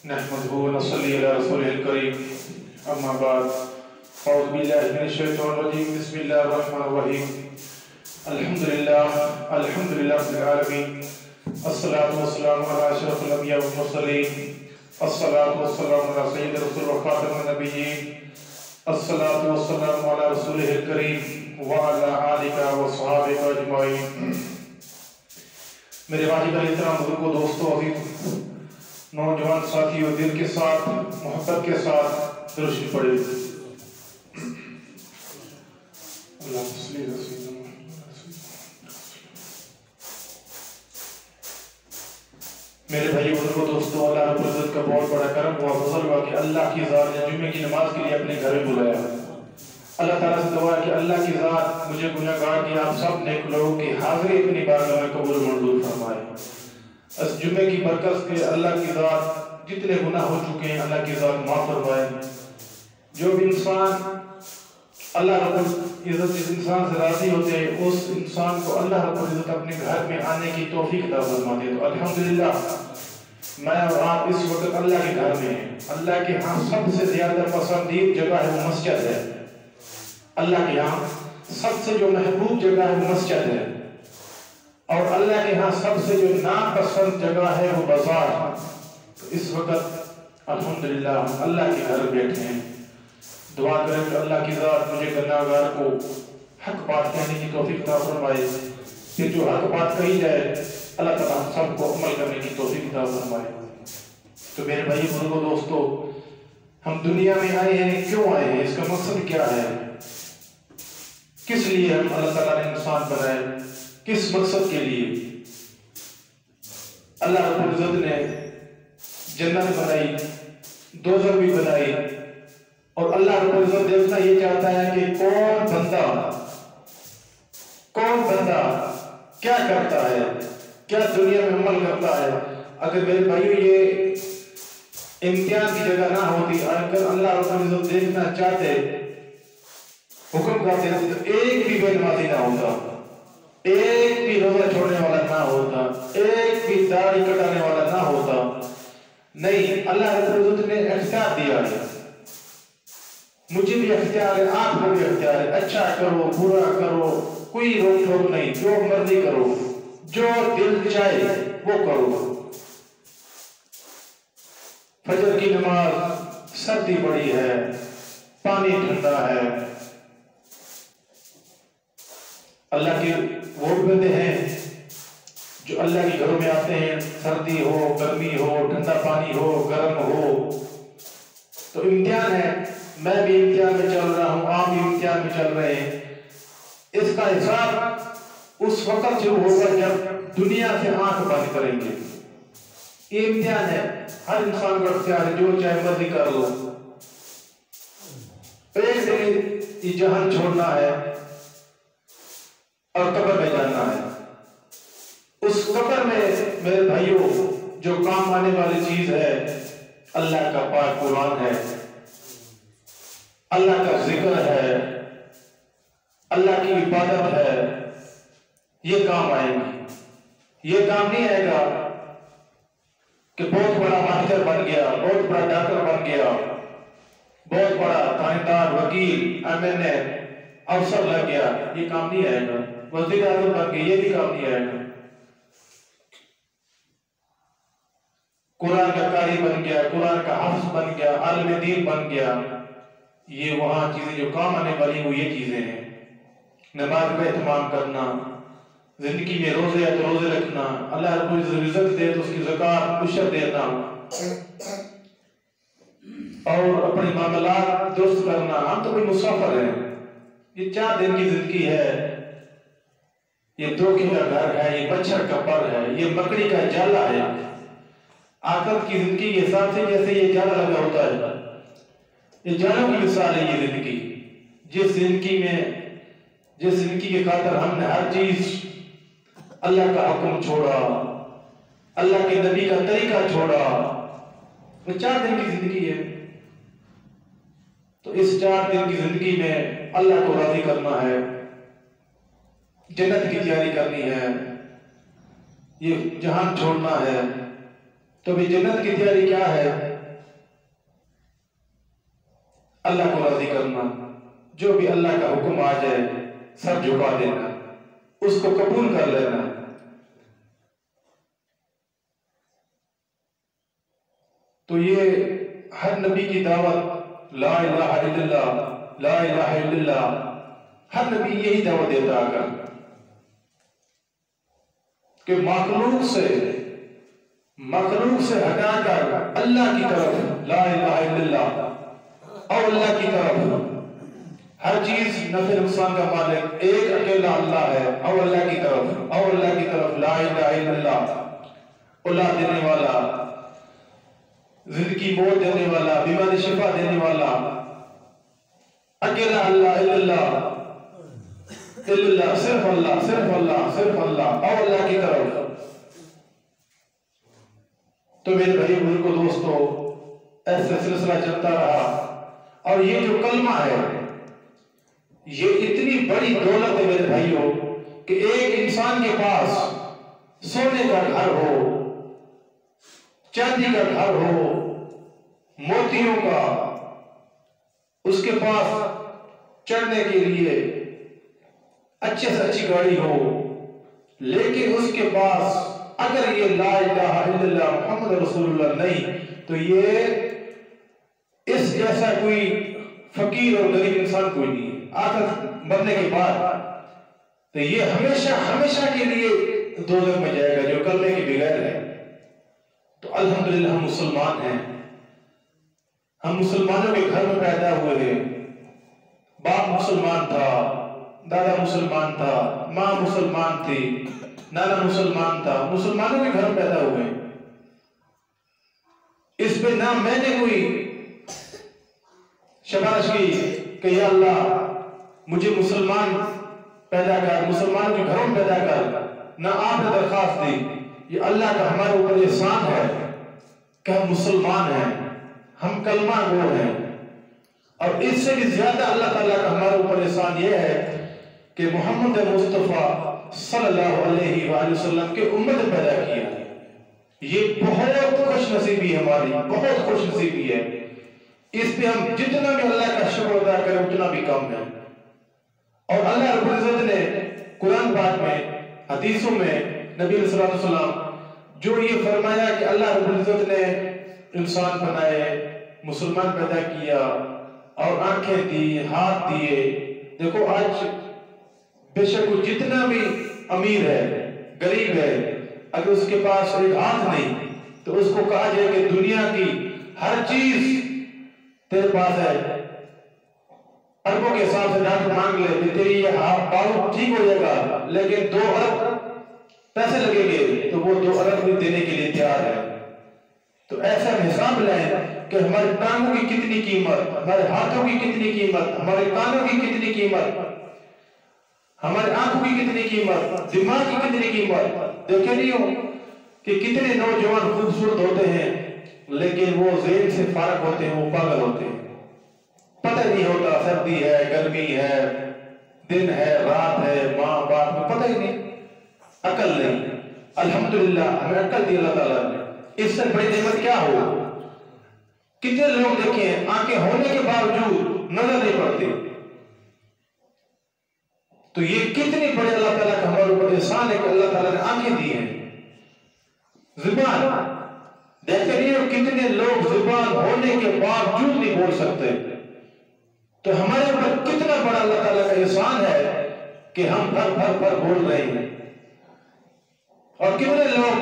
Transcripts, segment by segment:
नहमदुहु व नसल्ली अला रसूलिल करीम अम्मा बाद अऊज़ु बिल्लाहि मिनश शैतानिर रजीम बिस्मिल्लाहिर रहमानिर रहीम अल्हम्दुलिल्लाह रब्बिल आलमीन अस्सलातु वस्सलामु अला अशरफिल अंबिया वल मुरसलीन अस्सलातु वस्सलामु अला सय्यिदिर रसूल व खातमिन नबिय्यीन अस्सलातु वस्सलामु अला रसूलिल करीम व अला आलिका व सहाबिका अजमाइन। मेरे वाजिब एहतराम बुजुर्गों, दोस्तों, अज़ीज़ नौजवान साथियों, दिल के साथ मोहब्बत के साथ दुरूद पढ़े। मेरे भाई बुजुर्गों, दोस्तों, अल्लाह रब्बुल इज्जत का बहुत बड़ा करम हुआ, फजल हुआ कि अल्लाह की ज़ात ने जुम्मे की नमाज के लिए अपने घर में बुलाया। अल्लाह ताला से दुआ है कि अल्लाह की ज़ात मुझे गुनहगार की आप सब नेक लोगों की हाज़िरी अपनी बारगाह में कबूल मंजूर फरमाए। इस जुम्मे की बरकत से अल्लाह की ज़ात जितने गुनाह हो चुके हैं अल्लाह की ज़ात माफ़ फरमाए। जो भी इंसान अल्लाह रब्बुल इज़्ज़त जिस इंसान से राज़ी होते हैं उस इंसान को अल्लाह रब्बुल इज़्ज़त अपने घर में आने की तौफीक अता फरमा दे। तो अल्हम्दुलिल्लाह, मैं और आप इस वक्त अल्लाह के घर में हैं। अल्लाह के यहाँ सबसे ज़्यादा पसंदीदा जगह है वो मस्जिद है। अल्लाह के यहाँ सबसे जो महबूब जगह है वो मस्जिद है, और अल्लाह के यहाँ सबसे जो नापसंद जगह है वो बाजार। तो इस वक्त अल्हम्दुलिल्लाह अल्लाह के घर बैठे हैं। दुआ करें कि अल्लाह की ज़ात मुझे गुनहगार को हक बात कहने की तौफीक अता फरमाए, कि जो हक बात कही जाए अल्लाह ताला सबको अमल करने की तौफीक अता फरमाए। तो मेरे भाई बुजुर्गों, दोस्तों, हम दुनिया में आए हैं, क्यों आए हैं, इसका मकसद क्या है, किस लिए हम अल्लाह ताला ने इंसान बनाए, किस मकसद के लिए? अल्लाह रब्बुल इज्जत ने जन्नत बनाई, दोज़ख भी बनाई, और अल्लाह रब्बुल इज्जत देखना ये चाहता है कि कौन बंदा क्या करता है, क्या दुनिया में अमल करता है। अगर मेरे भाइयों ये इम्तिहान की जगह ना होती, अगर अल्लाह रब्बुल इज्जत देखना चाहते, हुक्म करते हैं, तो एक भी बेनमाजी ना होता, एक भी रोजा छोड़ने वाला ना होता, एक भी दाढ़ी कटाने वाला ना होता। नहीं, अल्लाह रब्बुल इज्जत ने इख्तियार दिया है, मुझे भी इख्तियार है, आपको भी इख्तियार है। अच्छा करो, बुरा करो, कोई रोक टोक नहीं, जो मर्जी करो, जो दिल चाहे वो करो। फजर की नमाज, सर्दी बड़ी है, पानी ठंडा है, अल्लाह के वो बंदे हैं जो अल्लाह के घरों में आते हैं, सर्दी हो, गर्मी हो, ठंडा पानी हो, गर्म हो, तो इम्तिहान है। मैं भी इम्तिहान में चल रहा हूँ, आप भी इम्तिहान में चल रहे हैं। इसका हिसाब उस वक्त शुरू होगा जब दुनिया से आंख बंद करेंगे। ये इम्तिहान है, हर इंसान को इख्तियार है, जो चाहे मर्जी कर लो। एक दिन ये जहान छोड़ना है और कब्र में जाना है। उस कब्र में मेरे भाइयों जो काम आने वाली चीज है अल्लाह का पाक कुरान है, अल्लाह का जिक्र है, अल्लाह की इबादत है, ये काम आएंगे। ये काम नहीं आएगा कि बहुत बड़ा मास्टर बन गया, बहुत बड़ा डॉक्टर बन गया, बहुत बड़ा थानेदार, वकील, एमएनए, अफसर लग गया, ये काम नहीं आएगा। वज़ीर आज़म बन गए, ये भी काम नहीं आएगा। कुरान का कारी बन गया, कुरान का हाफिज बन गया, आलिम दीन बन गया, ये वहां चीजें जो काम आने वाली वो ये चीजें हैं। नमाज का एहतमाम करना, जिंदगी में रोजे या तो रोजे रखना, अल्लाह रब्बुल इज्जत दे तो उसकी ज़कात उशर देना, और अपने मामलात दुरुस्त करना। हम तो कोई मुसाफिर हैं, ये 4 दिन की जिंदगी है, ये धोखे का घर है, ये मच्छर का पर है, ये मकड़ी का जाला है। आखिरत की जिंदगी के हिसाब से जैसे ये जाला लगा होता है, ये जालों की मिसाल है ये जिंदगी। जिस जिंदगी के खातिर हमने हर चीज अल्लाह का हुक्म छोड़ा, अल्लाह के नबी का तरीका छोड़ा, वो 4 दिन की जिंदगी है। तो इस 4 दिन की जिंदगी में अल्लाह को राजी करना है, जन्नत की तैयारी करनी है, ये जहान छोड़ना है, तो भी जन्नत की तैयारी क्या है? अल्लाह को राजी करना, जो भी अल्लाह का हुक्म आ जाए सर झुका देना, उसको कबूल कर लेना। तो ये हर नबी की दावत ला इलाहा इल्लल्लाह, ला इलाहा इल्लल्लाह, हर नबी यही दावत देता आकर कि मखलूक से हटाकर अल्लाह की तरफ ला इलाहा इल्लल्लाह और अल्लाह की तरफ हर चीज नफे नुकसान का मालिक एक अकेला अल्लाह है और अल्लाह की तरफ ला इलाहा इल्लल्लाह, औलाद देने वाला, जिंदगी मौत देने वाला, बीमारी शिफा देने वाला, अकेला अल्लाह, इल्लल्लाह, सिर्फ अल्लाह और अल्लाह की तरफ। तो मेरे भाई बुजुर्गों दोस्तों, ऐसे सिलसिला चलता रहा और ये जो कलमा है ये इतनी बड़ी दौलत है मेरे भाइयों कि एक इंसान के पास सोने का घर हो, चांदी का घर हो, मोतियों का, उसके पास चढ़ने के लिए अच्छे से अच्छी गाड़ी हो, लेकिन उसके पास अगर ये ला इलाहा इल्लल्लाह मुहम्मद रसूलुल्लाह नहीं, तो ये इस जैसा कोई फकीर और गरीब इंसान कोई नहीं है। आखिर मरने के बाद तो ये हमेशा के लिए दोज़ख में जाएगा जो कलमे के बगैर है। तो अल्हम्दुलिल्लाह हम मुसलमान हैं, हम मुसलमानों के घर में पैदा हुए हैं। बाप मुसलमान था, दादा मुसलमान था, माँ मुसलमान थी, नाना मुसलमान था, मुसलमानों के घर में पैदा हुए। इसमें ना मैंने कोई शबाश की कि या अल्लाह मुझे मुसलमान पैदा कर, मुसलमानों के घरों में पैदा कर, ना आपने दरखास्त दी। ये अल्लाह का हमारे ऊपर एहसान है कि हम मुसलमान हैं, हम कलमा गो हैं। और इससे भी ज्यादा अल्लाह ताला का हमारे ऊपर एहसान ये है कि मोहम्मद मुस्तफा सल्लल्लाहु अलैहि वसल्लम के उम्मत पैदा किया। ये बहुत खुश नसीबी है हमारी, बहुत खुश नसीबी है। इस पे हम जितना भी अल्लाह का शुक्र अदा करें उतना भी कम है। और अल्लाह रब्बुल इज्जत ने कुरान पाक में, हदीसों में नबी सल्लल्लाहु अलैहि वसल्लम जो ये फरमाया कि अल्लाह रब्बुल इज्जत ने इंसान बनाए, मुसलमान पैदा किया और आंखें दी, हाथ दिए। देखो आज बेशक वो जितना भी अमीर है, गरीब है, अगर उसके पास एक हाथ नहीं तो उसको कहा जाए कि दुनिया की हर चीज तेरे पास है, अरबों के हिसाब से डॉक्टर मांग ले कि तेरी ये बालू ठीक हो जाएगा, लेकिन 2 अरब पैसे लगेंगे, तो वो 2 अरब भी देने के लिए तैयार है। तो ऐसा हिसाब लें कि हमारे टांगों की कितनी कीमत, हमारे हाथों की कितनी कीमत, हमारे कानों की कितनी कीमत, हमारे आंखों की कितनी कीमत, दिमाग की कितनी कीमत। देखे नहीं हो कि कितने नौजवान खूबसूरत होते हैं लेकिन वो ज़ेहन से फारग होते हैं, वो पागल होते हैं, पता नहीं होता सर्दी है, गर्मी है, दिन है, रात है, माँ बाप को पता ही नहीं, अकल नहीं। अल्हम्दुलिल्लाह हमें अकल दी अल्लाह ताला ने, इससे बड़ी नेमत क्या हो। कितने लोग देखें आंखें होने के बावजूद नजर नहीं पड़ती। तो ये कितनी बड़े अल्लाह ताला का हमारे ऊपर एहसान है कि अल्लाह ताला ने आंखें दी हैं। जुबान देखते नहीं हो कितने लोग जुबान होने के बावजूद नहीं बोल सकते। तो हमारे ऊपर कितना बड़ा अल्लाह ताला का एहसान है कि हम भर बोल रहे हैं। और कितने लोग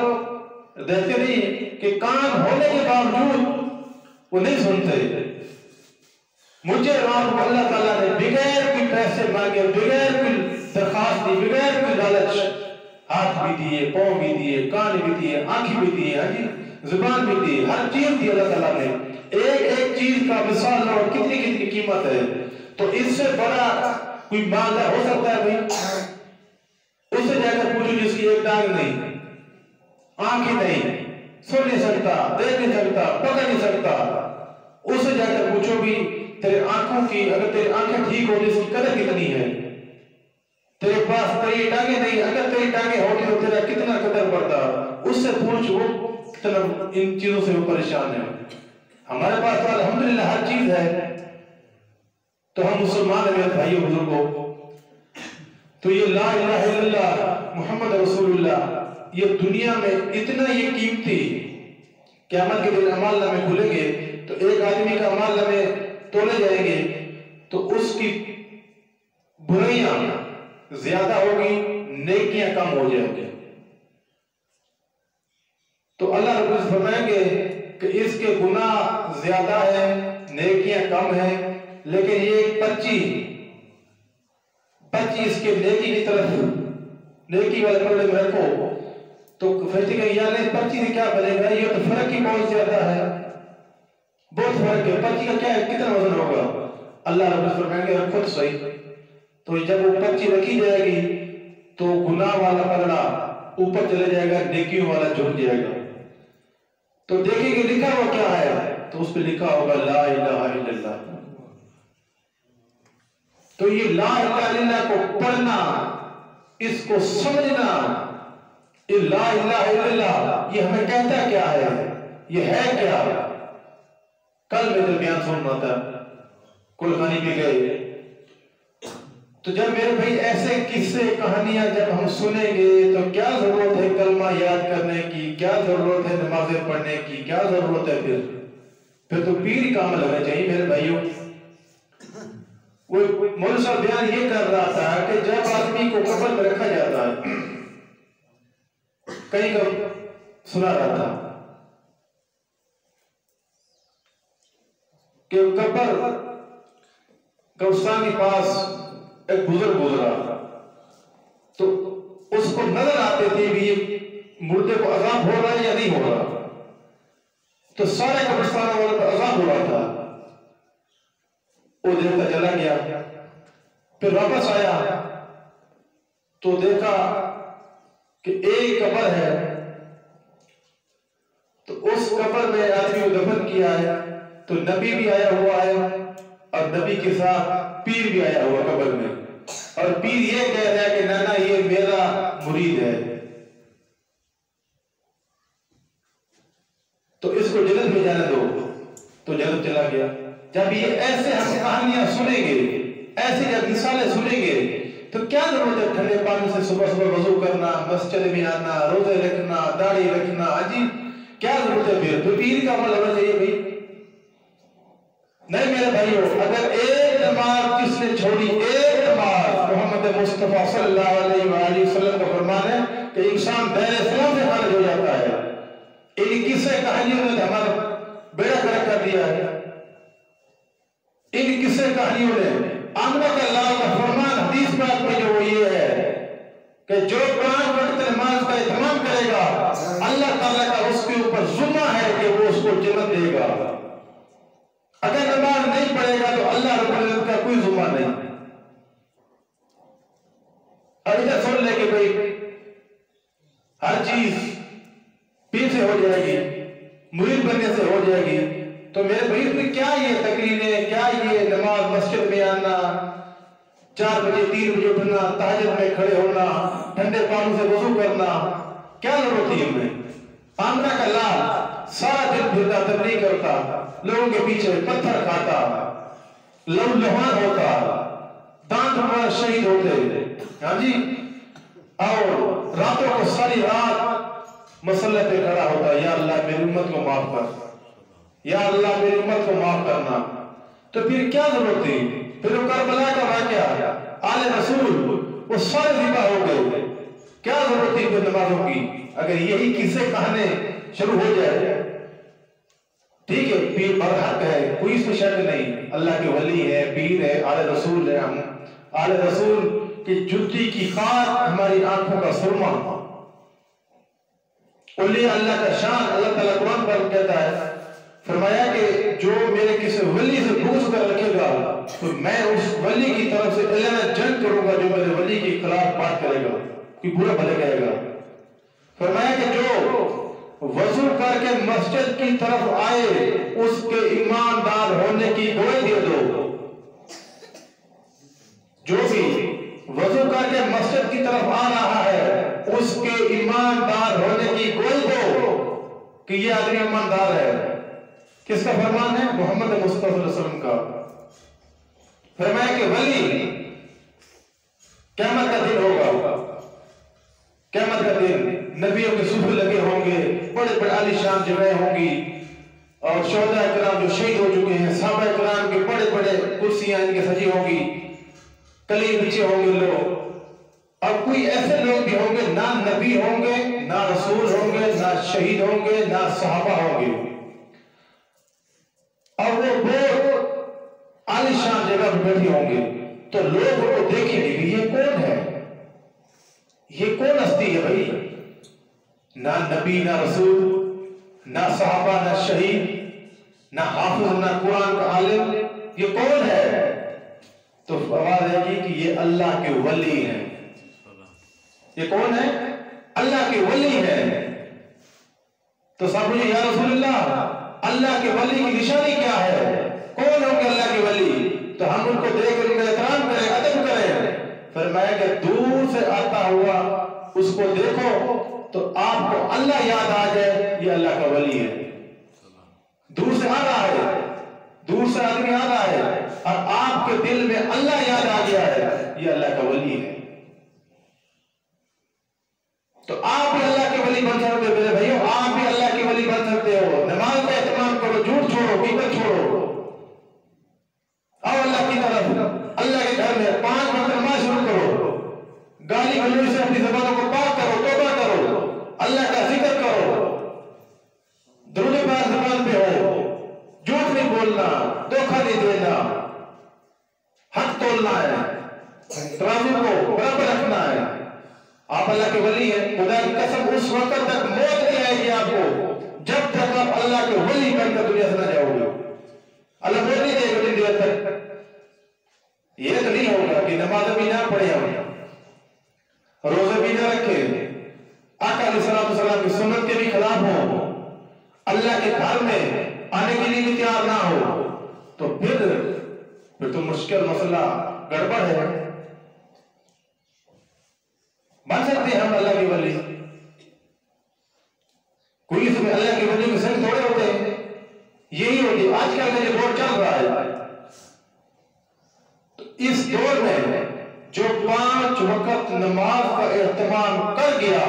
देखते नहीं कि कान होने के बावजूद वो नहीं सुनते। मुझे और अल्लाह ताला ने बगैर कोई पैसे मांगे, बगैर कोई दरखास्त दी, बगैर कोई लालच हाथ भी दिए, पाँव भी दिए, कान भी दिए, आंखें भी दिए, हाँ जी, जुबान भी दी, हर चीज दी अल्लाह ताला ने। एक चीज का मिसाल और कितनी कितनी कीमत है। तो इससे बड़ा कोई मालदार हो सकता है भाई? उससे जाकर पूछो जिसकी एक टांग नहीं, आंखें नहीं, सुन नहीं सकता, देख नहीं सकता, पकड़ नहीं सकता, उससे जाकर पूछो भी तेरे आंखों की, अगर तेरी आंखें ठीक होती इसकी कदर कितनी है। तेरे पास तेरी टांगे नहीं, अगर तेरी टांगे होती तो तेरा कितना कदर पड़ता, उससे पूछ वो इतना इन चीजों से वो परेशान है। हमारे पास तो अल्हम्दुलिल्लाह हर चीज है, तो हम मुसलमान हैं मेरे भाइयों बुजुर्गों। तो ये ला इलाहा इल्लल्लाह मुहम्मद रसूलुल्लाह ये दुनिया में इतना ये कीमती, क़यामत के दिन अमाल नामे खुलेंगे तो एक आदमी का अमाल नामे तोले जाएंगे तो उसकी बुराइयां ज्यादा होगी, नेकियां कम हो जाएंगी। तो अल्लाह रब्बुल इज्जत फरमाएंगे कि इसके गुनाह ज्यादा है, नेकियां कम है, लेकिन ये पर्ची इसके नेकी की तरफ, नेकी वाले पलड़े में रखो तो फरिश्ते कहेंगे यार नहीं पर्ची से क्या बनेगा, ये तो फर्क ही बहुत ज्यादा है, बहुत फर्क है, पर्ची का क्या है, कितना वजन होगा। अल्लाह रब्बुल इज्जत फरमाएंगे रखो तो सही। तो जब वो पर्ची रखी जाएगी तो गुनाह वाला पलड़ा ऊपर चले जाएगा, नेकियों वाला झुक जाएगा। तो देखेंगे लिखा हुआ क्या है, तो उस पर लिखा होगा ला इलाहा इल्लल्लाह। तो ये ला इलाहा इल्लल्लाह को पढ़ना, इसको समझना, ये ला इलाहा इल्लल्लाह ये हमें कहता क्या है, ये है क्या। कल मैं जब बयान सुन रहा था, कुलखानी पे गए, तो जब मेरे भाई ऐसे किस्से कहानियां जब हम सुनेंगे तो क्या जरूरत है कलमा याद करने की, क्या जरूरत है नमाजें पढ़ने की, क्या जरूरत है फिर तो पीर काम लगना चाहिए मेरे भाइयों। वो मौलवी साहब बयान ये कर रहा था कि जब आदमी को कब्र में रखा जाता है, कहीं का सुना रहा था कि कब्रिस्तान के पास एक बुजुर्ग गुजरा, तो उसको नजर आते थे भी ये मुर्दे को अजाब हो रहा है या नहीं हो रहा। तो सारे कब्रिस्तान वालों पर अजाब हो रहा था। वो देखता चला गया, फिर वापस आया तो देखा कि एक कब्र है, तो उस कब्र में आदमी को दफन किया है, तो नबी भी आया हुआ है और नबी के साथ पीर भी आया हुआ कब्र में, और पीर ये कह रहा है कि नाना ये मेरा मुरीद है, तो इसको जन्नत में जाने दो। तो जन्नत चला गया। जब ये ऐसे हम कहानियां सुनेंगे, ऐसे जब मिसालें सुनेंगे, तो क्या जरूरत है ठंडे पानी से सुबह सुबह वजू करना, मस्जिद में आना, रोजे रखना, दाढ़ी रखना, अजीब क्या जरूरत है फिर पीर का अमल होना चाहिए भाई। नहीं मेरे भाइयों, अगर एक नमाज किसने छोड़ी, एक नमाज, मोहम्मद मुस्तफा सल्लल्लाहु अलैहि वसल्लम का फरमान है कि इंसान दायरे इस्लाम से खारिज हो जाता है। इन किस्से कहानियों ने हमारा बेड़ा गर्क कर दिया है। इन किस्से कहानियों ने आमना का अल्लाह का फरमान हदीस पाक में जो ये है कि जो 5 वक्त नमाज का इत्माम करेगा, अल्लाह ताला का उसके ऊपर जुम्मा है कि वो उसको जन्नत देगा। अगर नमाज नहीं पढ़ेगा तो अल्लाह रब्बुल इज्जत का कोई जुम्मा नहीं। अब इधर सुन ले कि भाई हर चीज पीर से हो जाएगी, मुरीद बनने से हो जाएगी, तो मेरे भाई में क्या ये तकरीरें, क्या ये नमाज, मस्जिद में आना, 4 बजे 3 बजे उठना, तहज्जुद में खड़े होना, ठंडे पानी से वजू करना, क्या जरूरत थी इनमें। आमना का लाल सारा दिन फिरता, तबलीग करता, लोगों के पीछे पत्थर खाता, लहूलुहान होता, दांत पर शहीद होते, हाँ जी, और रातों को सारी रात मसल्ले पे खड़ा होता, या अल्लाह मेरी उम्मत को माफ कर, या अल्लाह मेरी उम्मत को माफ करना। तो फिर क्या जरूरत थी, फिर वो करबला का वाकया, आले रसूल वो सारे ज़िबा हो गए, क्या जरूरत थी फिर नमाजों की। अगर यही किस्से कहने शुरू हो जाए, ठीक है पीर बरहक है, कोई इसमें शक नहीं, अल्लाह के वली है, पीर है, आले रसूल है, हम आले रसूल की जुत्ती की खार हमारी आंखों का सुरमा, अल्लाह का शान। अल्लाह ताला कुरान पर कहता है, फरमाया कि जो मेरे किसी वली से बुग़्ज़ कर रखेगा तो मैं उस वली की तरफ से अल्लाह जंग करूंगा जो मेरे वली के खिलाफ बात करेगा, कोई बुरा भला कहेगा। फरमाया कि जो वजू करके मस्जिद की तरफ आए उसके ईमानदार होने की गवाही दे दो। जो भी वजू करके मस्जिद की तरफ आ रहा है उसके ईमानदार होने की गवाही दो। कि ये आदमी ईमानदार है। किसका फरमान है? मोहम्मद मुस्तफा सल्लल्लाहु अलैहि वसल्लम का। फरमाया कि वली क़यामत का दिन होगा, क़यामत का दिन नबियों के सूफे लगे होंगे, बड़े बड़े आलीशान जगह होंगी, और शोहदा इकराम जो शहीद हो चुके हैं, सहाबा इकराम के बड़े बड़े कुर्सियां इनके सजी होंगी, कली बिछे होंगे लोग। और कोई ऐसे लोग भी होंगे, ना नबी होंगे, ना रसूल होंगे, ना शहीद होंगे, ना सहाबा होंगे, और वो बहुत आलीशान जगह पर बैठे होंगे। तो लोग वो देखेंगे कि ये कौन है, ये कौन हस्ती है भाई? ना नबी, ना रसूल, ना सहाबा, ना शहीद, ना हाफिज, ना कुरान का आलिम, ये कौन है? तो आवाज आएगी कि ये अल्लाह के वली हैं। ये कौन है? अल्लाह के वली है। तो साहब मुझे या रसूलल्लाह, अल्लाह के वली की निशानी क्या है? कौन होंगे अल्लाह के वली? तो हम उनको देख उनका एहतराम करें, अदब करें। फरमाया कि दूर से आता हुआ उसको देखो तो आपको अल्लाह याद आ जाए, ये अल्लाह का वली है। दूर से आ रहा है, दूर से आदमी आ रहा है, और आपके दिल में अल्लाह याद आ गया है, ये अल्लाह का वली है। तो आप भी अल्लाह के वली बन सकते हो मेरे भाइयों, आप भी अल्लाह के वली बन सकते हो। नमाज का एहतमाम करो, झूठ छोड़ो, गिबत छोड़ो, आओ अल्लाह की तरफ। अल्लाह के घर में 5 वक्त नमाज शुरू करो, गाली गलौज से अपनी ज़बानों को पाक करो, तौबा करो, अल्लाह का जिक्र करो, दुरूद पाक ज़बान पे हो, झूठ नहीं बोलना, धोखा नहीं देना, हक तोलना है, तराजू को बराबर रखना है। आप अल्लाह के वली हैं। खुदा की कसम उस वक्त तक मौत नहीं आएगी आपको जब तक आप अल्लाह के वली बनकर दुनिया से न जाओगे। अल्लाह मौत नहीं देगा उतनी देर तक। ये तो नहीं होगा कि नमाज भी ना पढ़े, हम रोजे भी ना रखे, आका अलैहिस्सलाम की सुन्नत के भी खिलाफ हो, अल्लाह के घर में आने के लिए भी तैयार ना हो, तो फिर तो मुश्किल मसला गड़बड़ है। बन सकते हैं हम अल्लाह के वली? कोई इसमें अल्लाह के वली के संग थोड़े होते हैं। यही होती है आजकल का जो दौर चल रहा है। तो इस दौर में जो 5 वक्त नमाज का एहतमाम कर गया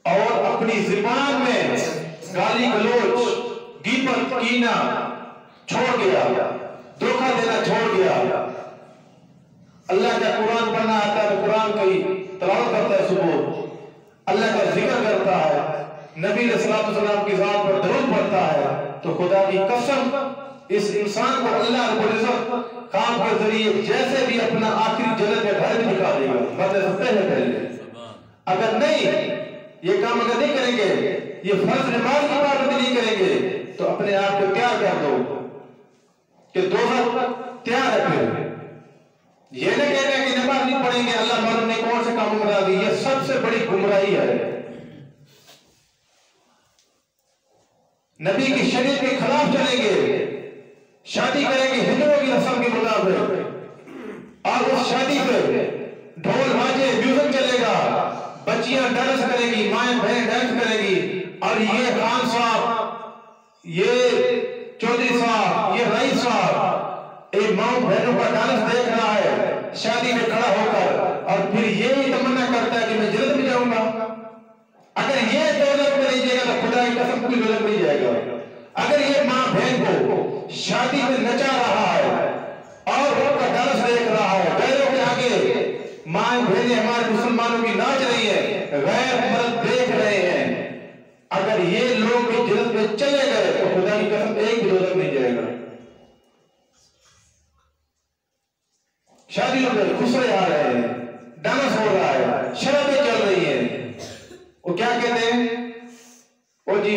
और अपनी जुबान में गाली गलौज, गीबत, कीना छोड़ गया, धोखा देना छोड़ गया, अल्लाह का कुरान पढ़ना आता है, कुरान की तिलावत करता है, सुबह अल्लाह का जिक्र करता है, नबी सल्लल्लाहु अलैहि वसल्लम की जात पर दरूद पढ़ता है, तो खुदा की कसम इस इंसान को अल्लाह रब्बुल इज्जत काम के जरिए जैसे भी अपना आखिरी जन्नत में घर भी दिखा देगा, मरने से पहले। अगर नहीं ये काम अगर नहीं करेंगे, ये फर्ज नमाज की पाबंदी नहीं करेंगे, तो अपने आप को तैयार कर दो कि दोज़ख तैयार है। फिर ये नहीं कहना कि नमाज नहीं पढ़ेंगे, अल्लाह मालूम नहीं कौन से काम में दी, ये सबसे बड़ी गुमराही है। नबी की शरीयत के खिलाफ चलेंगे, शादी करेंगे हिंदुओं की रस्म के मुताबिक, और उस शादी पे ढोल बाजे म्यूजिक चलेगा, बच्चियां डांस करेगी, माएं बहन डांस करेगी, और ये खान साहब, ये चौधरी साहब, ये रईस साहब एक माँ बहनों का डांस देख रहा है शादी में खड़ा होकर, और फिर यही तमन्ना करता है कि मैं जन्नत में जाऊंगा। अगर ये दौलत में नहीं जाएगा तो खुदा की कसम कोई दौलत नहीं जाएगा। अगर ये माँ बहन को शादी में नचा रहा है और उनका डांस देख रहा है, गैरों के आगे माँ बहनें हमारे मुसलमानों की नाच रही है, गैर मर्द देख रहे हैं, अगर ये लोग भी जन्नत में चले गए तो खुदा की कसम एक भी दौलत नहीं जाएगा। शादियों में खुसरे आ रहे हैं, डांस हो रहा है, शराबें चल रही हैं, वो क्या कहते हैं, वो जी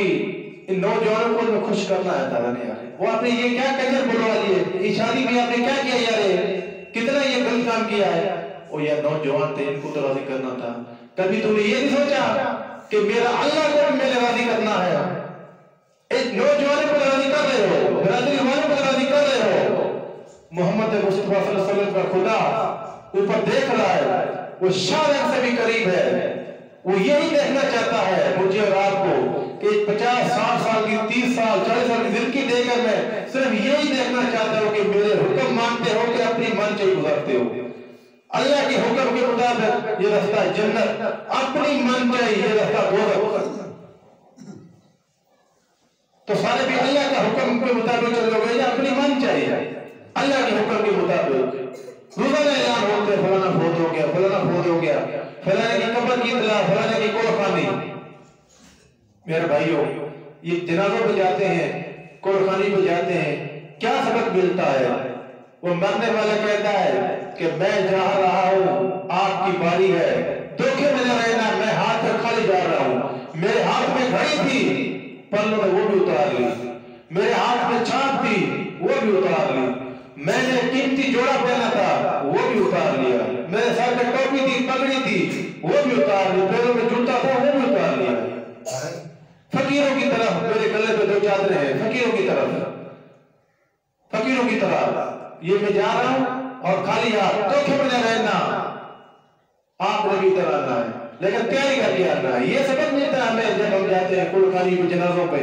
इन नौजवानों को मैं खुश करना है तारा ने यार, वो आपने ये क्या कंजर बुलवा लिए, इस शादी में आपने क्या किया यार, कितना ये गलत काम किया है। वो यार नौजवान थे, इनको तो राजी करना था। कभी तूने ये नहीं सोचा कि मेरा अल्लाह को भी मेरे राजी करना है? एक नौजवान को राजी कर रहे हो, बिरादरी वालों को राजी कर रहे हो। मोहम्मद मुस्तफा सल्लल्लाहु अलैहि वसल्लम का खुदा ऊपर देख रहा है, वो शाह से भी करीब है, वो यही देखना चाहता है मुझे और आपको कि 50-60 साल की, 30 साल, 40 साल की जिंदगी देकर मैं सिर्फ यही देखना चाहता हूँ कि मेरे हुक्म मानते हो कि अपनी मन से गुजारते हो। अल्लाह के हुक्म के मुताबिक ये रास्ता जन्नत, अपनी मन चाहिए ये रास्ता दोज़ख। तो सारे भी अल्लाह का हुक्म के मुताबिक चलोगे या अपनी मन चाहिए अल्लाह के हुक्म के मुताबिक। रोजाना ऐलान होते फलाना फौत हो गया, फलाना फौत हो गया, फलाने की कब्र की इत्तला, फलाने की कोरखानी। मेरे भाइयों, ये जनाजों पे जाते हैं, कोरखानी पे जाते हैं, क्या सबक मिलता है? वो मरने वाला कहता है कि मैं जहां रहा हूं आपकी बारी है, धोखे में न रहना, मैं हाथ में खाली जा रहा हूं। मेरे हाथ में घड़ी थी, पल्लों ने वो भी उतार ली। मेरे हाथ में छाप थी, वो भी उतार ली। मैंने कीमती जोड़ा पहना था, वो भी उतार लिया। मेरे सर पे टोपी थी, पगड़ी थी, वो भी उतार ली। पैरों में जूता था, वो भी उतार लिया। फकीरों की तरफ, मेरे गले पे 2 चादरें हैं, फकीरों की तरफ, फकीरों की तरफ ये मैं जा रहा हूं और खाली हाथ, धोखे में न रहना, आपने भी तरह आना है, लेकिन तैयारी करके आना है। ये सबक मिलता है हमें जब हम जाते हैं कुलखानी पे, जनाजों पे।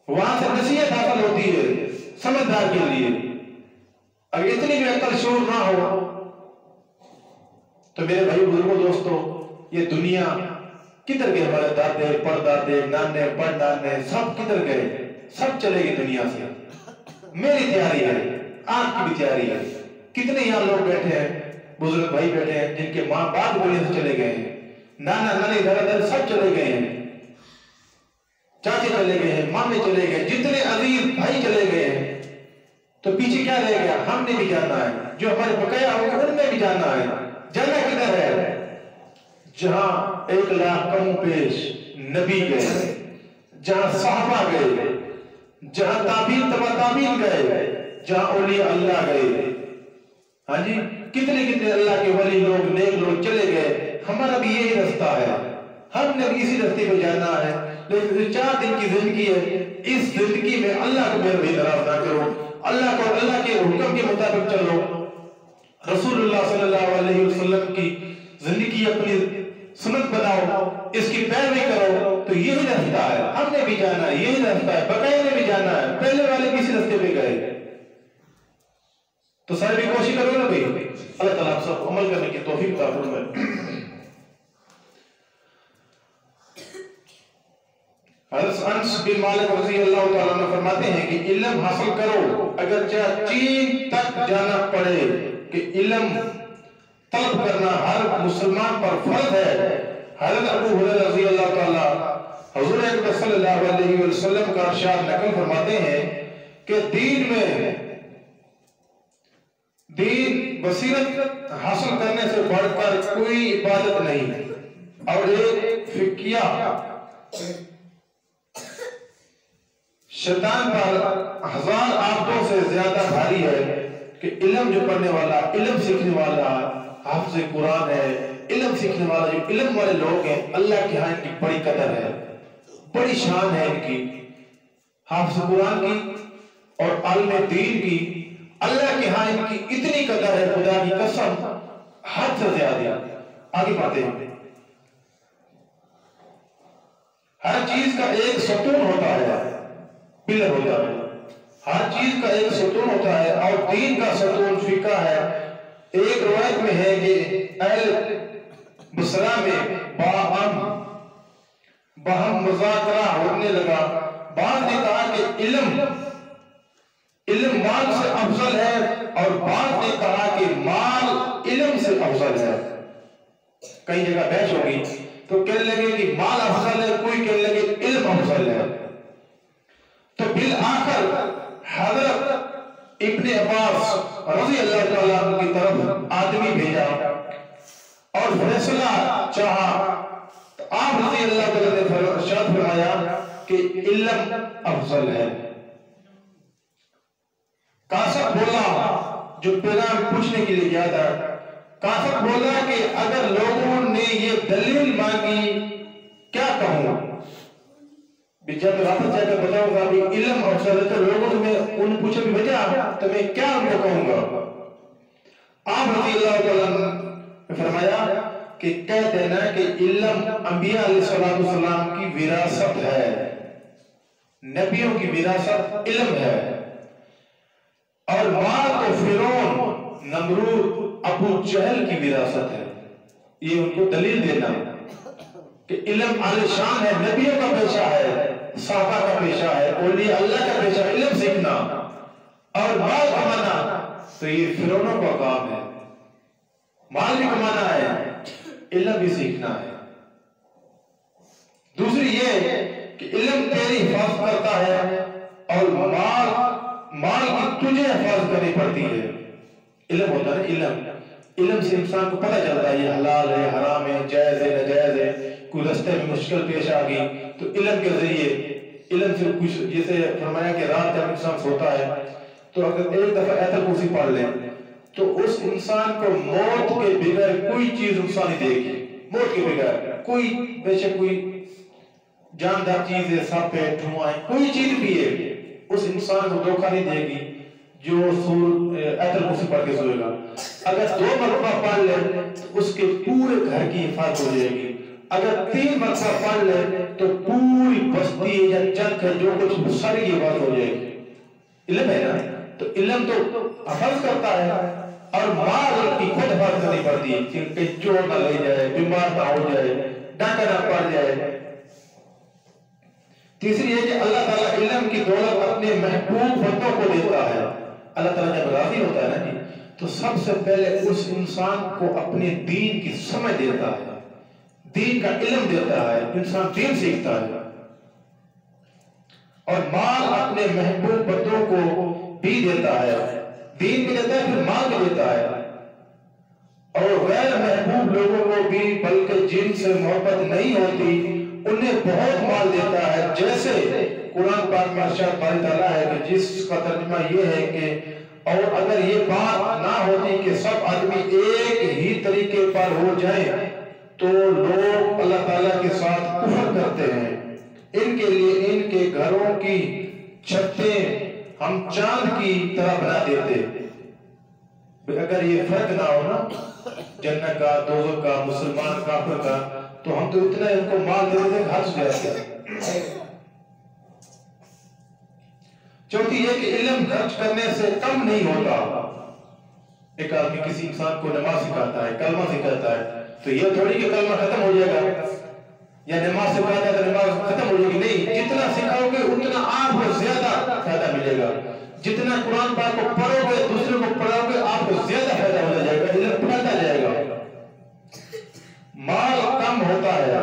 वहां से नसीहत हासिल होती है समझदार के लिए। अगर इतनी भी अक्ल शूर ना हो तो मेरे भाई बुजुर्गों दोस्तों, ये दुनिया किधर गए? हमारे दादे, परदादे, नाने, परनाने सब किधर गए? सब चले गए दुनिया से। मेरी तैयारी है, आपकी भी तैयारी है। कितने यहाँ लोग बैठे हैं, बुजुर्ग भाई बैठे हैं, जिनके माँ बाप दुनिया से चले गए हैं, नाना नानी दादा दादी सब चले गए हैं, चाचे चले गए हैं, मामे चले गए, जितने अजीज भाई चले गए हैं। तो पीछे क्या रह गया? हमने भी जाना है, जो हमारे बकाया होंगे उनमें भी जाना है। जाना किधर है? जहां 1 लाख कम पेश नबी गए, जहां साहबा गए, जहां ताबीन तबा ताबीन गए, जहां औलिया अल्लाह गए। हाँ जी, कितने कितने अल्लाह के वली लोग, नेक लोग चले गए। हमारा भी यही रास्ता है, हमने भी इसी रास्ते पे जाना है। लेकिन 4 दिन की जिंदगी है, इस जिंदगी में अल्लाह को मेरे भाई नाराज ना करो, अल्लाह को, अल्लाह के हुक्म के मुताबिक चलो, रसूलुल्लाह सल्लल्लाहु अलैहि वसल्लम की जिंदगी अपनी सुन्नत बनाओ, इसकी पैरवी करो। तो यही रास्ता है, हमने भी जाना है, यही रास्ता है, बकाया ने भी जाना है, पहले वाले किसी रास्ते पे गए। तो सारे भी कोशिश करो ना भाई, अल्लाह ताला आप सब अमल करने की तौफीक अता फरमाए। हज़रत अनस बिन मालिक रज़ियल्लाहु ताला अन्हु फरमाते हैं कि इल्म हासिल करो, अगर चाहे चीन तक जाना पड़े, कि इल्म तलब करना हर मुसलमान पर फर्ज है। हज़रत अबू हुरैरा रज़ियल्लाहु ताला हुज़ूर अकबर सल्लल्लाहु अलैहि वसल्लम का इरशाद नकल फरमाते हैं कि दीन बसीरत हासिल करने से बढ़कर कोई इबादत नहीं। और एक फिकिया शैतान पर 1000 आफतों से ज्यादा भारी है कि इल्म जो पढ़ने वाला, इल्म सीखने वाला, हाफ़िज़ कुरान है, इल्म सीखने वाला, जो इल्म वाले लोग हैं, अल्लाह के यहाँ इनकी बड़ी कदर है, बड़ी शान है इनकी, हाफ़िज़ कुरान की और आलिम दीन की। अल्लाह के यहाँ इनकी इतनी कदर है, खुदा की कसम, हद से ज्यादा। आगे बढ़ते हैं। हर चीज का एक सतून होता है, पिलर होता है, हर चीज का एक सतून होता है, और दीन का सतून फिका है। एक रिवायत में है कि अहल बसरा में बहम मुज़ाकरा होने लगा। बाद ने कहा कि इल्म माल से अफजल है, और बाद ने कहा कि माल इल्म से अफजल है। कई जगह बहस होगी, तो कहने लगे कि माल अफजल है, कोई कहने लगे इल्म अफजल है। तो बिल आखिर हजरत इब्ने अब्बास रज़ियल्लाहु ताला अन्हु की तरफ आदमी भेजा और फैसला चाहा। तो आप रज़ियल्लाहु ताला ने इरशाद फरमाया कि इल्म अफजल है। कासब बोला, जो पैगाम पूछने के लिए गया था, कासब बोला कि अगर लोगों ने ये दलील मांगी क्या कहूं? जब वापस जाकर बताऊंगा अभी इल्म अफजल है, तो लोगों ने उन पूछे भी वजह, तो मैं क्या उनको कहूंगा? आप रज़ियल्लाहु ताला ने फरमाया कि कह देना कि इल्म अंबिया अलैहिस्सलाम की विरासत है, नबियों की विरासत इल्म है। और माल तो फिरौन, नमरूद, अबू जहल की विरासत है। ये उनको दलील देना कि इल्म आलिशान है, नबियों का पेशा है, साहबा का पेशा है, औलिया अल्लाह का पेशा इल्म सीखना। और माल कमाना तो ये फिरौनों का काम है। माल भी कमाना है, इल्म भी सीखना है। दूसरी ये कि इल्म तेरी हिफाजत करता है और माल की तुझे हिफाजत करनी पड़ती है। इल्म होता है ना, इल्म से इंसान को पता चलता है ये हलाल है, हराम है, जायज है, नाजायज है। कोई रास्ते में मुश्किल पेश आ गई तो इल्म के जरिए, इल्म से कुछ, जैसे फरमाया कि रात जब इंसान सोता है तो अगर एक दफा आयतुल कुर्सी पढ़ ले तो उस इंसान को मौत के बगैर कोई चीज नुकसान नहीं देगी। मौत के बगैर कोई, बेशक कोई जानदार चीज है, सांप है, धुआं है, कोई चीज भी है, उस इंसान को धोखा नहीं देगी जो आयतुल कुर्सी पढ़ के सोएगा। अगर 2 मरतबा पढ़ ले तो उसके पूरे घर की हिफाजत हो जाएगी। अगर 3 मरतबा पढ़ ले तो पूरी बस्ती या जग का जो कुछ सारी की हिफाजत हो जाएगी। इल्म है ना, तो इल्म तो हिफाजत करता है। और माल की खुद हिफाजत करनी पड़ती है कि कहीं चोर ना ले जाए, बीमार ना हो जाए, डाका ना पड़ जाए। तीसरी है कि अल्लाह ताला इल्म की दौलत अपने महबूब बंदों को देता है। अल्लाह ताला जब राजी होता है ना जी, तो सबसे पहले उस इंसान को अपने दीन की समझ देता है, दीन का इल्म देता है, इंसान दीन सीखता है। और माल अपने महबूब बंदों को भी देता है, दीन भी देता है, फिर माल भी देता है। और गैर महबूब लोगों को भी, बल्कि जिनसे मोहब्बत नहीं होती, उन्हें बहुत माल देता है। जैसे कुरान पाक में इरशाद बारी ताला है कि जिसका तर्जुमा ये है कि और अगर ये बात ना होती कि सब आदमी एक ही तरीके पर हो जाए तो लोग अल्लाह ताला के साथ कुफर करते हैं। इनके लिए इनके घरों की छतें हम चांद की तरह बना देते। अगर ये फर्क ना हो ना जन्नत का, दोज़ख का, मुसलमान काफिर का, तो हम तो इतना इनको माल दे देते हंस जाते। चौथी ये कि इल्म खर्च करने से कम नहीं होता। एक आदमी किसी इंसान को नमाज सिखाता है, कलमा सिखाता है, तो ये थोड़ी कि कलमा खत्म हो जाएगा या नमाज सिखाता है तो नमाज खत्म हो जाएगी, नहीं। जितना सिखाओगे उतना आपको ज्यादा फायदा मिलेगा। जितना कुरान पाक को पढ़ोगे, दूसरे को पढ़ाओगे, आपको ज्यादा फायदा होता जाएगा, इल्म बढ़ता जाएगा। माल कम होता है,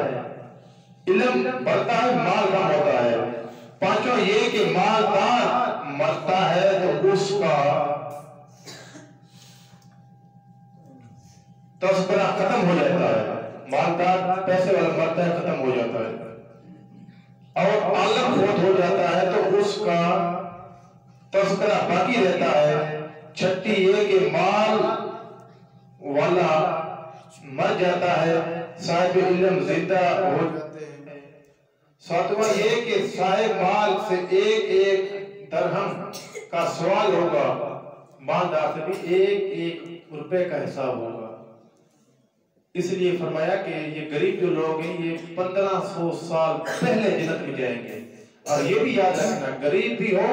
इल्म बढ़ता है, माल कम होता है। पांचवा ये कि मालदार मरता है तो उसका तस्करा खत्म हो जाता है। मालदार पैसे वाला मरता है, खत्म हो जाता है। और आलम फौत हो जाता है तो उसका तस्करा बाकी रहता है। छठी ये कि माल वाला मर जाता है, साहिब इल्म जिंदा हो जाते हैं। सातवां ये कि साहिब माल से एक एक दरहम का सवाल होगा, मालदार से भी एक एक रुपए का हिसाब होगा। इसलिए फरमाया कि ये गरीब जो लोग हैं ये 1500 साल पहले जन्नत में जाएंगे। और ये भी याद रखना, गरीब भी हो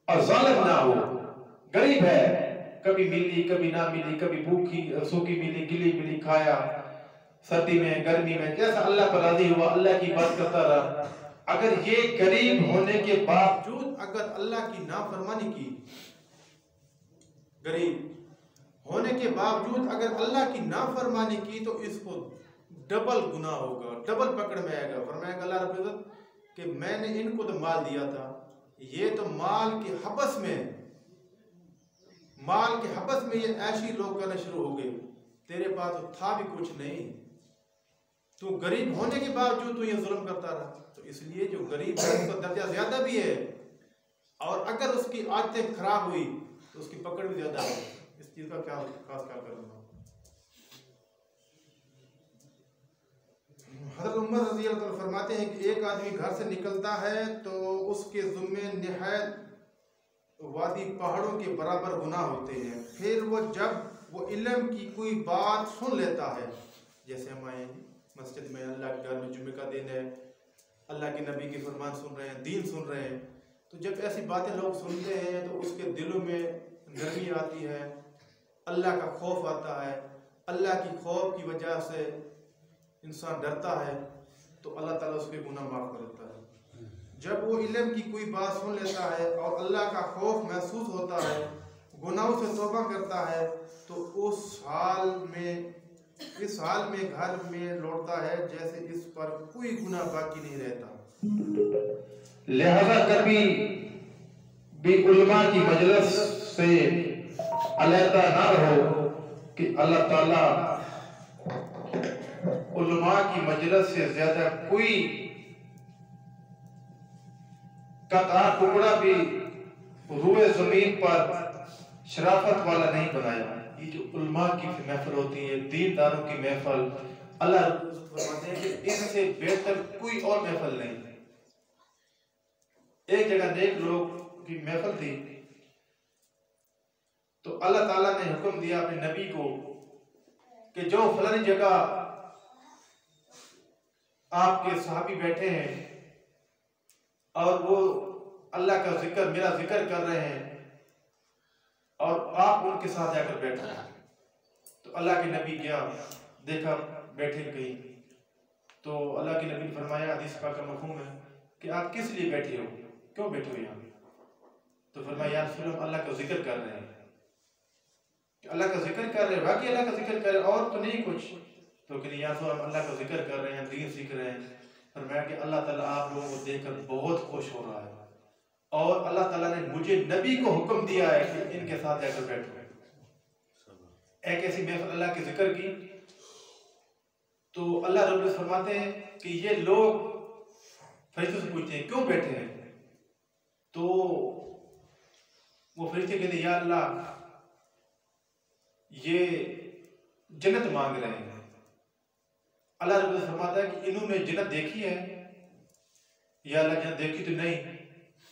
और जालिम ना हो। गरीब है, कभी मिली कभी ना मिली, कभी भूखी सूखी मिली, गिली मिली, खाया सर्दी में गर्मी में, जैसा अल्लाह पर राजी हुआ अल्लाह की बात करता रहा। अगर ये गरीब होने के बावजूद अगर अल्लाह की नाफरमानी की, गरीब होने के बावजूद अगर अल्लाह की नाफरमानी की तो इसको डबल गुनाह होगा, डबल पकड़ में आएगा। फरमाएगा अल्लाह रब्बुल इज्जत कि मैंने इनको तो माल दिया था, ये तो माल के हबस में ये ऐसी लोग करने शुरू हो गए, तेरे पास तो था भी कुछ नहीं, तू गरीब होने के बावजूद तू ये जुल्म करता रहा। तो इसलिए जो गरीब है उसका दर्जा ज्यादा भी है, और अगर उसकी आदतें खराब हुई तो उसकी पकड़ भी ज्यादा है। इस चीज का क्या खास ख्याल करना। हज़रत उमर रज़ी अल्लाह अन्हु फरमाते हैं कि एक आदमी घर से निकलता है तो उसके ज़ुम्मे निहायत वादी पहाड़ों के बराबर गुनाह होते हैं। फिर वो जब वो इल्म की कोई बात सुन लेता है, जैसे हम आए मस्जिद में, अल्लाह के घर में जुम्मे का दिन है, अल्लाह के नबी के फरमान सुन रहे हैं, दीन सुन रहे हैं, तो जब ऐसी बातें लोग सुनते हैं तो उसके दिलों में नरमी आती है, अल्लाह का खौफ आता है, अल्लाह की खौफ की वजह से इंसान डरता है, तो अल्लाह ताला उसके गुनाह माफ़ कर देता है। जब वो इल्म की कोई बात सुन लेता है और अल्लाह का खौफ महसूस होता है, गुनाहों से तौबा करता है, तो इस हाल में घर में लौटता है जैसे इस पर कोई गुनाह बाकी नहीं रहता। लिहाजा कभी भी उलमा की मजलिस से अलहदा ना रहो कि अल्लाह ताला उलमा की मजलिस से ज्यादा कोई कतरा टुकड़ा भी रूए जमीन पर शराफत वाला नहीं बनाया। ये जो उलमा की महफिल होती है, दीनदारों की महफिल, अल्लाह फरमाते हैं कि इससे बेहतर कोई और महफिल नहीं। एक जगह नेक लोग की महफिल थी, तो अल्लाह ताला ने हुक्म दिया अपने नबी को कि जो फलानी जगह आपके सहाबी बैठे हैं और वो अल्लाह का जिक्र, मेरा जिक्र कर रहे हैं और आप उनके साथ जाकर बैठे। तो अल्लाह के नबी गया, देखा बैठे कहीं, तो अल्लाह के नबी ने फरमाया, हदीस पाक का मफ़हूम है कि आप किस लिए बैठे हो, क्यों बैठे हो यहाँ? तो फरमाया, या रसूल अल्लाह, अल्लाह का जिक्र कर रहे हैं। अल्लाह का जिक्र कर रहे हैं, बाकी अल्लाह का जिक्र कर रहे हैं, और तो नहीं कुछ। तो कि या रसूल अल्लाह का जिक्र कर रहे हैं, दीन सीख रहे हैं। फरमाया कि अल्लाह ताला आप लोगों को देखकर बहुत खुश हो रहा है और अल्लाह ताला ने मुझे नबी को हुक्म दिया है कि इनके साथ जाकर बैठो। एक ऐसी महफिल अल्लाह के जिक्र की, तो अल्लाह रब्बुल इज्जत फरमाते हैं कि ये लोग फरिश्तों से पूछते हैं क्यों बैठे हैं, तो वो फरिश्ते कहते हैं, या अल्लाह ये जन्नत मांग रहे हैं। अल्लाह रब्बुल इज्जत फरमाता है कि इन्होंने जन्नत देखी है? या अल्लाह जन्नत देखी तो नहीं,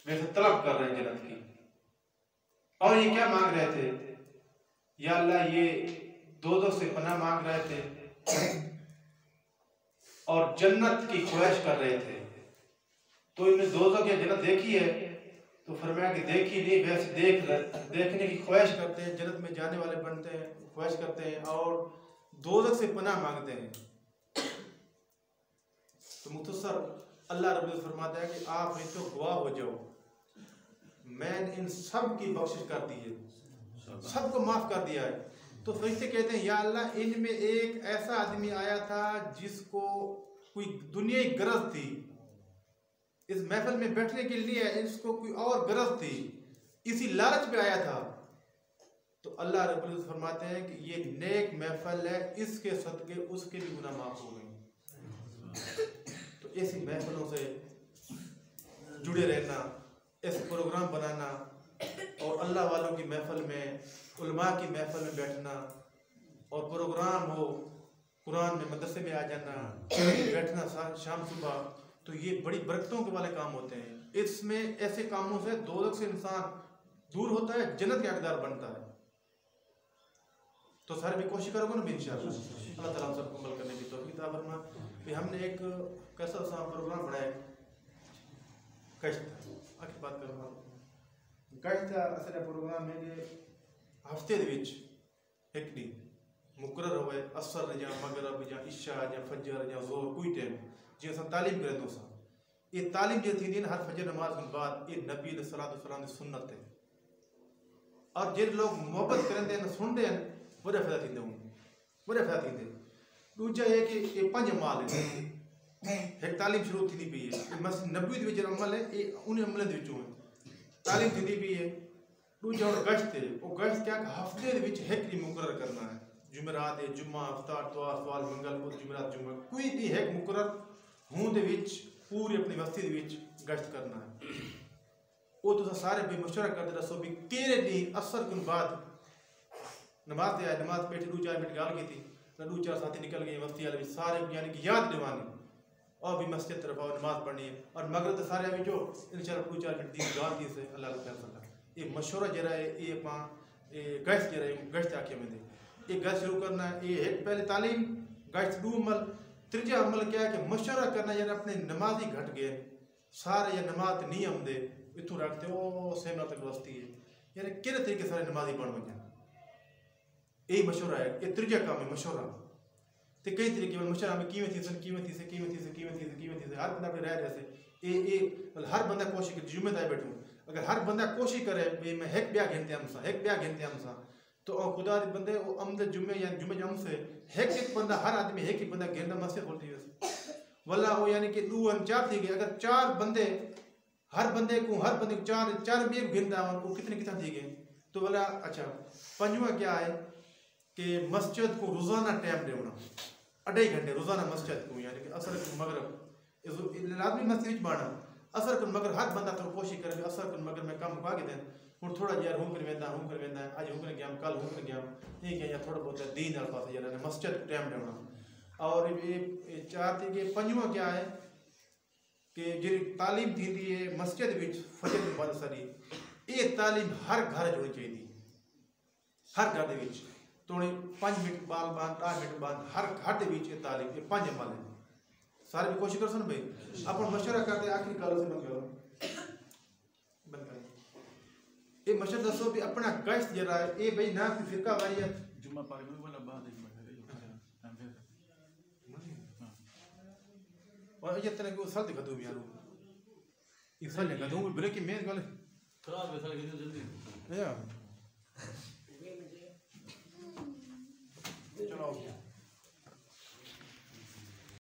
वैसे तलब कर रहे हैं जन्नत की। और ये क्या मांग रहे थे? या अल्लाह ये दोज़ख से पनाह मांग रहे थे और जन्नत की ख्वाहिश कर रहे थे। तो इन्होंने दोज़ख या जन्नत देखी है? तो फरमाया कि देखी नहीं, वैसे देखने की ख्वाहिश करते हैं, जन्नत में जाने वाले बनते हैं, ख्वाहिश करते हैं और दोज़ख से पनाह मांगते हैं। तो मुख्तसर अल्लाह रब्बुल इज्जत फरमाता है कि आप नहीं तो गवाह हो जाओ, मैंने इन सब की बख्शिश कर दी है, सबको माफ कर दिया है। तो फरिश्ते कहते हैं, या अल्लाह इनमें एक ऐसा आदमी आया था जिसको कोई दुनियाई गरज थी, इस महफिल में बैठने के लिए इसको कोई और गरज थी, इसी लालच में आया था। तो अल्लाह रब्बुल इज्जत फरमाते हैं कि ये नेक महफिल है, इसके सदके उसके भी गुनाह माफ हो गए। तो ऐसी महफिलों से जुड़े रहना, ऐसे प्रोग्राम बनाना और अल्लाह वालों की महफिल में, उलमा की महफिल में बैठना और प्रोग्राम हो, कुरान में मदरसे में आ जाना, बैठना शाम सुबह, तो ये बड़ी बरकतों के वाले काम होते हैं। इसमें ऐसे कामों से दोज़ख से इंसान दूर होता है, जन्नत के हकदार बनता है। तो सारे भी कोशिश करोगे ना इंशाअल्लाह, अल्लाह ताला हम सबको अमल करने की तौफीक अता फरमाए। हमने एक कैसा सा प्रोग्राम बनाया, कश्त आखिर बात करूँगा, कश्त असल प्रोग्राम है कि हफ्ते दे विच एक दिन मुकर्रर होवे, असर या मगरब या इशा या फजर या जोर कोई टाइम जी अस तालीम करें दोसा। ये तालीम जो थी दिन हर फजर नमाज के बाद ये नबी अलैहिस्सलातु वस्सलाम की सुन्नत है और जिन लोग मोहब्बत करेंदे हैं सुनते हैं बड़े फायदा थींदे होंगे, बड़े फायदा थींदे। दूजा है कि ये पंज अमाल है, एक तालीम शुरू थी पई है, मस्जिद नबवी दे विच अमल है, ये उन अमलों दे विचों है तालीम थी पई है। दूजा और गश्त है, वो गश्त क्या हफ्ते दे विच एक दिन मुकर्रर करना है, जुमेरात है, जुम्मा, इफ्तार, इतवार, सवाल, मंगल, बुध, जुमेरात, जुम्मा, कोई भी एक मुकर्रर हूं दे विच पूरी अपनी बस्ती दे विच गश्त करना है। वो तो सारे भी मशवरा करते रसो भी केरे दिन असर के बाद नमाज दे आए, नमाज बैठे 2-4 मिनट गाल की थी, 2-4 साथी निकल गए मस्ती वाले सारे यानी कि याद दिवानी और भी मस्जिद तरफ आओ नमाज पढ़नी है और मगरब तो सारे अभी जो इंशाल्लाह 2-4 मिनट दी गाल की से अल्लाह का फैसला। ये मशवरा जरा है, ये पा गश्त जरा गश्त आके में दे ये गश्त शुरू करना है। ये एक पहले तालीम गश्त दू अमल। त्रीजा अमल क्या है कि मशवरा करना, यानी अपने नमाजी घट गए सारे या नमाज नियम दे इतों रखते हो सेना तक वस्ती है, यानी किस तरीके सारे नमाजी बन वजन, यही मशवरा है। ये त्रीजा काम है मशवरा। तो कई तरीके मशवरा में कीमत थी हर बंदा अपने रह जैसे ये हर बंदा कोशिश करे जिम्मेदारी बैठूँ। अगर हर बंदा कोशिश करे भाई मैं एक ब्याह घंटे हमसा तो खुदा के बंदे वो अमद जुम्मे या जुम्मे जम से एक बंदा हर आदमी एक ही बंदा गेंदा मस्जिद खोलती है वल्ला वो, यानी कि 2 और 4 थी गए। अगर 4 बंदे हर बंदे को चार भी गिनता उनको कितने थी गए तो बोला अच्छा। पंजवा क्या है कि मस्जिद को रोजाना टाइम देना 2.5 घंटे रोजाना मस्जिद को, यानी कि असर मगरब लाजमी मस्जिद बाना असर कर मगर हर बंदा तो कोशिश करे असर कर मगर मैं कम पा के दें हूँ थोड़ा यार हूँ कर वेंदा अज हूँ कर गया कल हूँ कर गया ये क्या थोड़ा बहुत दीन वाले पास यार मस्जिद टाइम देना। और ये 4 थी कि पंजवा क्या है कि जी तालीम थी मस्जिद विच फजर की बाद सारी ये तालीम हर घर होनी चाहिए, हर घर के तो 5 मिनट बाद 10 मिनट बाद हर घर के तालीम ये 5 अमल है। सारे भी कोशिश कर सुन भाई अपन मशवरा करते आखिरी काल से बंद करें ये मशवरा दसो भी अपना गश्त जरा ये भाई ना कोई फिरका वारी जुम्मा पाक में वाला बात है और ये तरह को साल दिखा दो यार इस साल दिखा दो ब्रेक की मेन गल खराब है साल की जल्दी या चलो